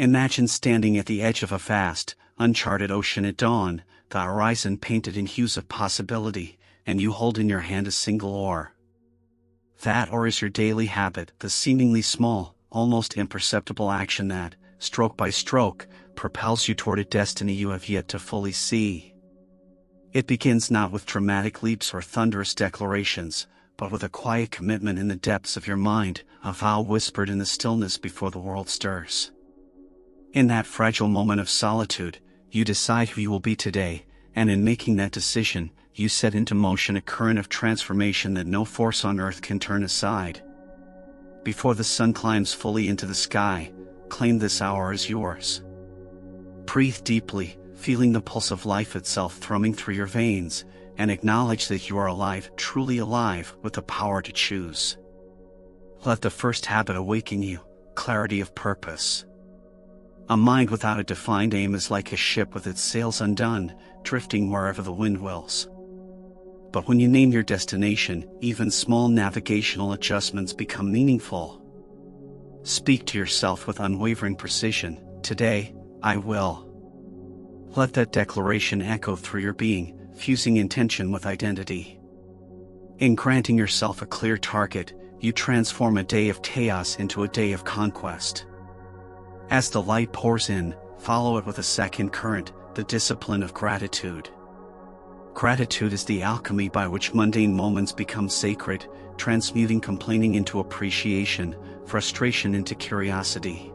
Imagine standing at the edge of a vast, uncharted ocean at dawn, the horizon painted in hues of possibility, and you hold in your hand a single oar. That oar is your daily habit, the seemingly small, almost imperceptible action that, stroke by stroke, propels you toward a destiny you have yet to fully see. It begins not with dramatic leaps or thunderous declarations, but with a quiet commitment in the depths of your mind, a vow whispered in the stillness before the world stirs. In that fragile moment of solitude, you decide who you will be today, and in making that decision, you set into motion a current of transformation that no force on earth can turn aside. Before the sun climbs fully into the sky, claim this hour as yours. Breathe deeply, feeling the pulse of life itself thrumming through your veins, and acknowledge that you are alive, truly alive, with the power to choose. Let the first habit awaken you, clarity of purpose. A mind without a defined aim is like a ship with its sails undone, drifting wherever the wind wills. But when you name your destination, even small navigational adjustments become meaningful. Speak to yourself with unwavering precision, "Today, I will." Let that declaration echo through your being, fusing intention with identity. In granting yourself a clear target, you transform a day of chaos into a day of conquest. As the light pours in, follow it with a second current, the discipline of gratitude. Gratitude is the alchemy by which mundane moments become sacred, transmuting complaining into appreciation, frustration into curiosity.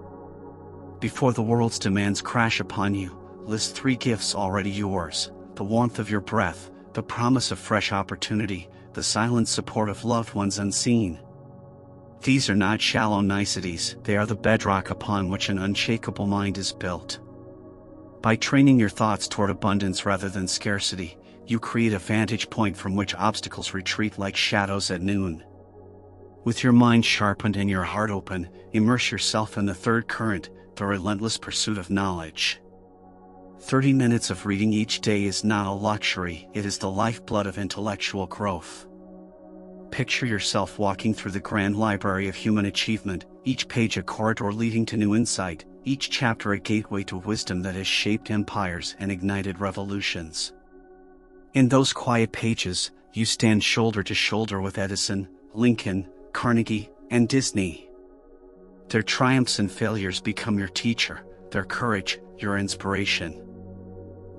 Before the world's demands crash upon you, list 3 gifts already yours: the warmth of your breath, the promise of fresh opportunity, the silent support of loved ones unseen. These are not shallow niceties, they are the bedrock upon which an unshakable mind is built. By training your thoughts toward abundance rather than scarcity, you create a vantage point from which obstacles retreat like shadows at noon. With your mind sharpened and your heart open, immerse yourself in the third current, the relentless pursuit of knowledge. 30 minutes of reading each day is not a luxury, it is the lifeblood of intellectual growth. Picture yourself walking through the grand library of human achievement, each page a corridor leading to new insight, each chapter a gateway to wisdom that has shaped empires and ignited revolutions. In those quiet pages, you stand shoulder to shoulder with Edison, Lincoln, Carnegie, and Disney. Their triumphs and failures become your teacher, their courage, your inspiration.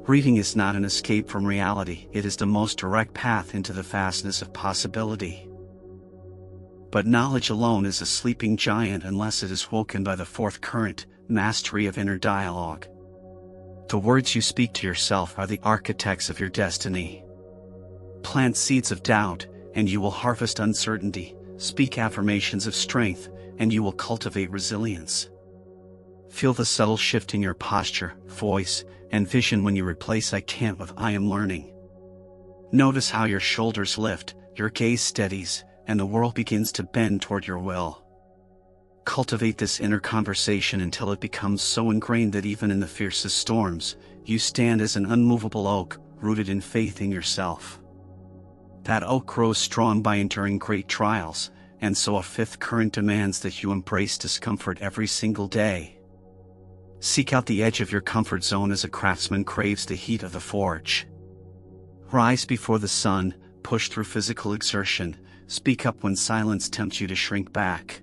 Reading is not an escape from reality, it is the most direct path into the vastness of possibility. But knowledge alone is a sleeping giant unless it is woken by the fourth current, mastery of inner dialogue. The words you speak to yourself are the architects of your destiny. Plant seeds of doubt, and you will harvest uncertainty. Speak affirmations of strength, and you will cultivate resilience. Feel the subtle shift in your posture, voice, and vision when you replace "I can't" with "I am learning." Notice how your shoulders lift, your gaze steadies, and the world begins to bend toward your will. Cultivate this inner conversation until it becomes so ingrained that even in the fiercest storms, you stand as an unmovable oak, rooted in faith in yourself. That oak grows strong by enduring great trials, and so a fifth current demands that you embrace discomfort every single day. Seek out the edge of your comfort zone as a craftsman craves the heat of the forge. Rise before the sun, push through physical exertion, speak up when silence tempts you to shrink back.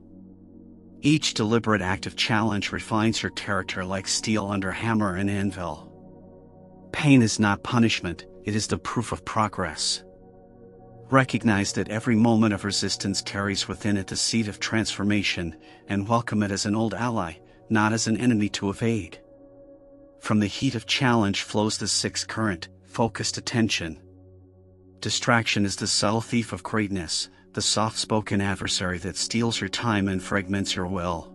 Each deliberate act of challenge refines your character like steel under hammer and anvil. Pain is not punishment, it is the proof of progress. Recognize that every moment of resistance carries within it the seed of transformation, and welcome it as an old ally, not as an enemy to evade. From the heat of challenge flows the sixth current, focused attention. Distraction is the subtle thief of greatness, the soft-spoken adversary that steals your time and fragments your will.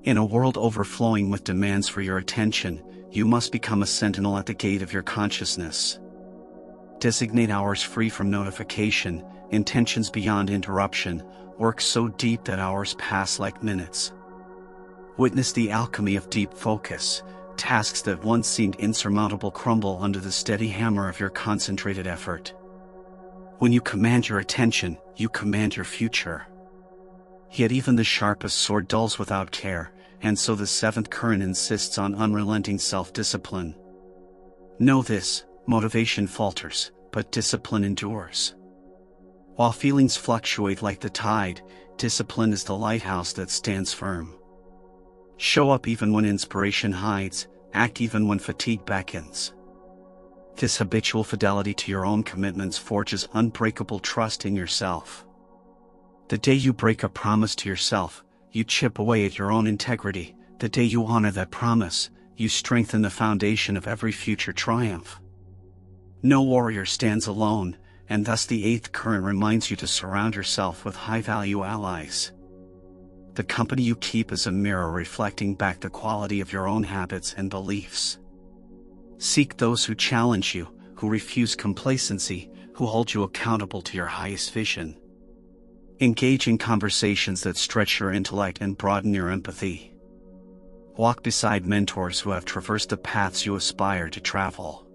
In a world overflowing with demands for your attention, you must become a sentinel at the gate of your consciousness. Designate hours free from notification, intentions beyond interruption, work so deep that hours pass like minutes. Witness the alchemy of deep focus, tasks that once seemed insurmountable crumble under the steady hammer of your concentrated effort. When you command your attention, you command your future. Yet even the sharpest sword dulls without care, and so the seventh current insists on unrelenting self-discipline. Know this, motivation falters, but discipline endures. While feelings fluctuate like the tide, discipline is the lighthouse that stands firm. Show up even when inspiration hides, act even when fatigue beckons. This habitual fidelity to your own commitments forges unbreakable trust in yourself. The day you break a promise to yourself, you chip away at your own integrity. The day you honor that promise, you strengthen the foundation of every future triumph. No warrior stands alone, and thus the eighth current reminds you to surround yourself with high-value allies. The company you keep is a mirror reflecting back the quality of your own habits and beliefs. Seek those who challenge you, who refuse complacency, who hold you accountable to your highest vision. Engage in conversations that stretch your intellect and broaden your empathy. Walk beside mentors who have traversed the paths you aspire to travel.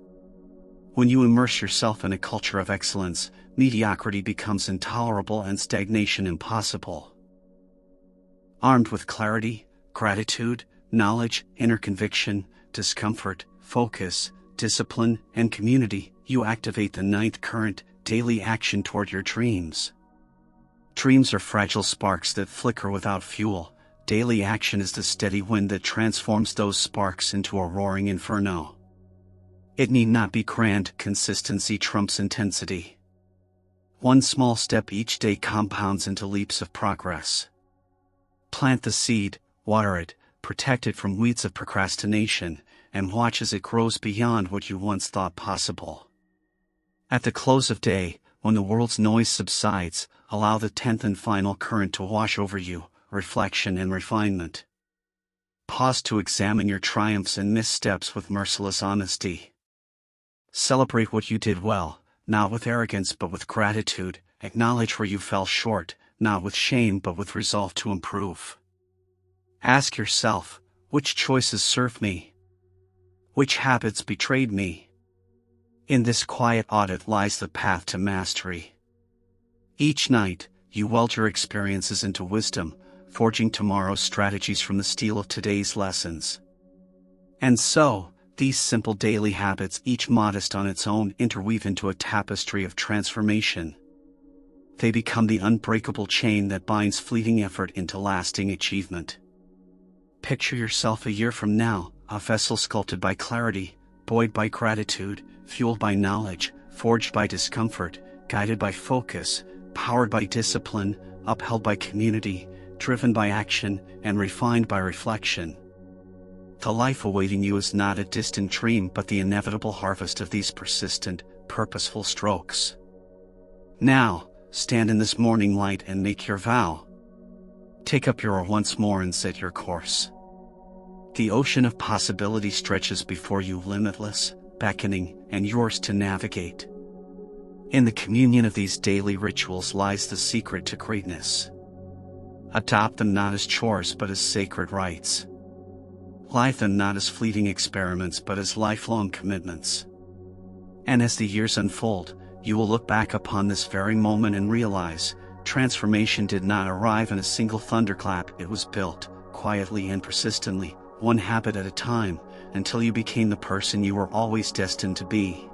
When you immerse yourself in a culture of excellence, mediocrity becomes intolerable and stagnation impossible. Armed with clarity, gratitude, knowledge, inner conviction, discomfort, focus, discipline, and community, you activate the ninth current, daily action toward your dreams. Dreams are fragile sparks that flicker without fuel. Daily action is the steady wind that transforms those sparks into a roaring inferno. It need not be grand, consistency trumps intensity. One small step each day compounds into leaps of progress. Plant the seed, water it, protect it from weeds of procrastination, and watch as it grows beyond what you once thought possible. At the close of day, when the world's noise subsides, allow the 10th and final current to wash over you, reflection and refinement. Pause to examine your triumphs and missteps with merciless honesty. Celebrate what you did well, not with arrogance but with gratitude. Acknowledge where you fell short, not with shame but with resolve to improve. Ask yourself, which choices served me? Which habits betrayed me? In this quiet audit lies the path to mastery. Each night, you weld your experiences into wisdom, forging tomorrow's strategies from the steel of today's lessons. And so, these simple daily habits, each modest on its own, interweave into a tapestry of transformation. They become the unbreakable chain that binds fleeting effort into lasting achievement. Picture yourself a year from now, a vessel sculpted by clarity, buoyed by gratitude, fueled by knowledge, forged by discomfort, guided by focus, powered by discipline, upheld by community, driven by action, and refined by reflection. The life awaiting you is not a distant dream but the inevitable harvest of these persistent, purposeful strokes. Now, stand in this morning light and make your vow. Take up your oar once more and set your course. The ocean of possibility stretches before you, limitless, beckoning, and yours to navigate. In the communion of these daily rituals lies the secret to greatness. Adopt them not as chores but as sacred rites. Live them not as fleeting experiments but as lifelong commitments. And as the years unfold, you will look back upon this very moment and realize, transformation did not arrive in a single thunderclap. It was built, quietly and persistently, one habit at a time, until you became the person you were always destined to be.